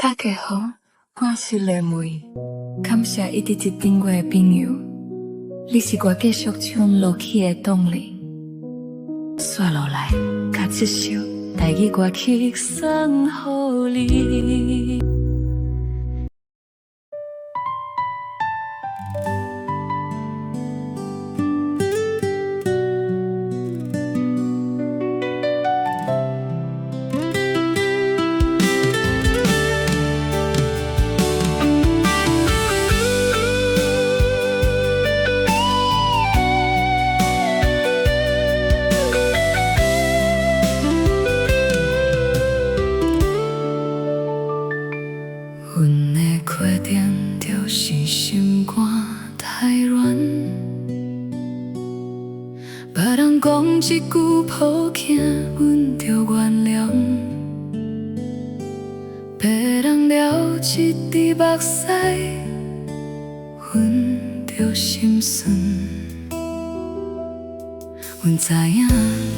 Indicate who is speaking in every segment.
Speaker 1: 大家好，我是雷梅，感谢一直接订我的朋友，你是我继续唱落去的动力。接落来，甲这首台语歌曲送予你。
Speaker 2: 阮的决定就是心肝太软，别人讲一句抱歉，阮就原谅；别人撩一滴目屎，阮就心酸。阮知影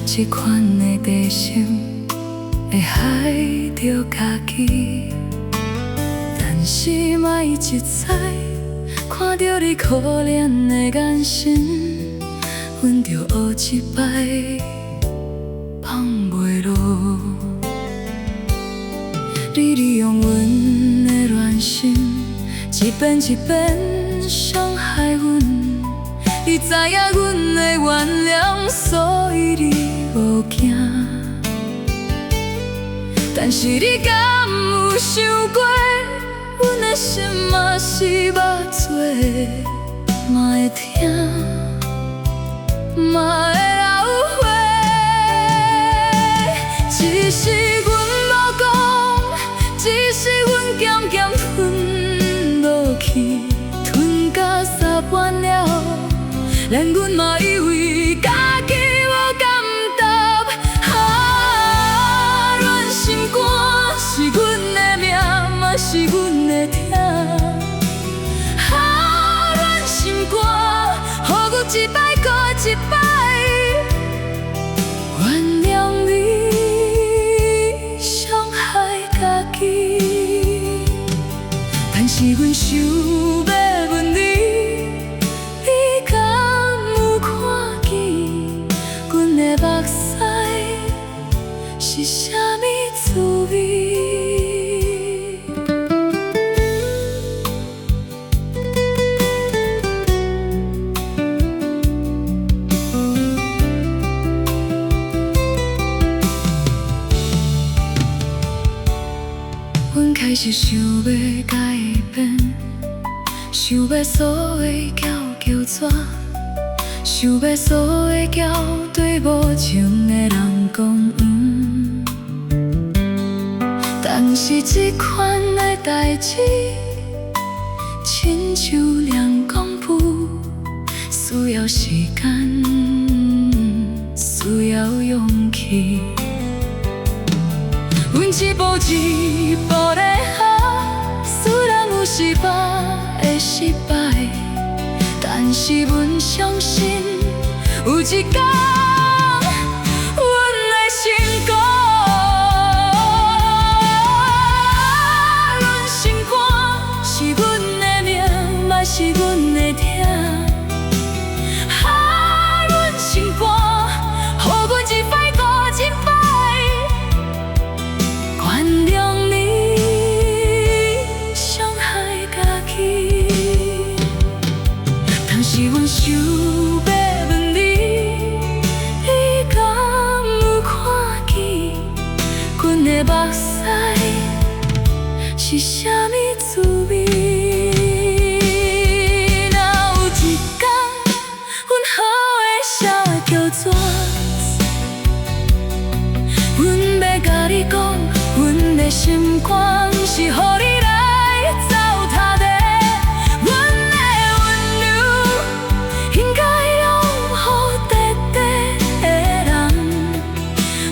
Speaker 2: 这款的地心会害着家己。但是莫一知，看着你可怜的眼神，阮就学一摆放袂落。你利用阮的软心，一遍一遍伤害阮。你知影阮的原谅，所以你无惊。但是你敢有想过？阮的心嘛是肉做，嘛会疼，嘛会后悔。只是阮无讲，只是阮渐渐吞落去，吞甲撒完了，连阮嘛以为家己无敢答。软心肝是阮的命，嘛是阮。软心肝，予阮一摆搁一摆原谅你，伤害家己。但是阮想要问你，你敢有看见阮的目屎是啥物滋味？阮开始想要改变，想要所有叫绝，想要所有叫对无情的人讲但是这款的代志，亲像两公布，需要时间，需要勇气。阮一步一步在行，虽然有失败的失败，但是阮相信有一天，阮会成功。软心肝是阮的命，嘛是阮的疼。软心肝，予阮一摆搁一摆。原谅你，伤害家己。但是阮想要问你，你敢有看见阮的目屎是啥物滋味？若有一天，阮好的写叫绝，阮要甲你讲。阮的心肝是予你来糟蹋的，阮的温柔应该用予短短的人，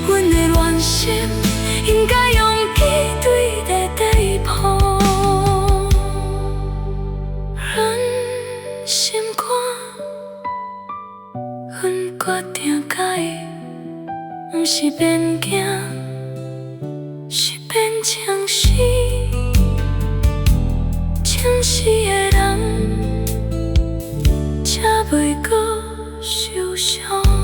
Speaker 2: 阮的软心应该用去对短短抱。软心肝，阮决定改，不是勉强。是变情绪。容。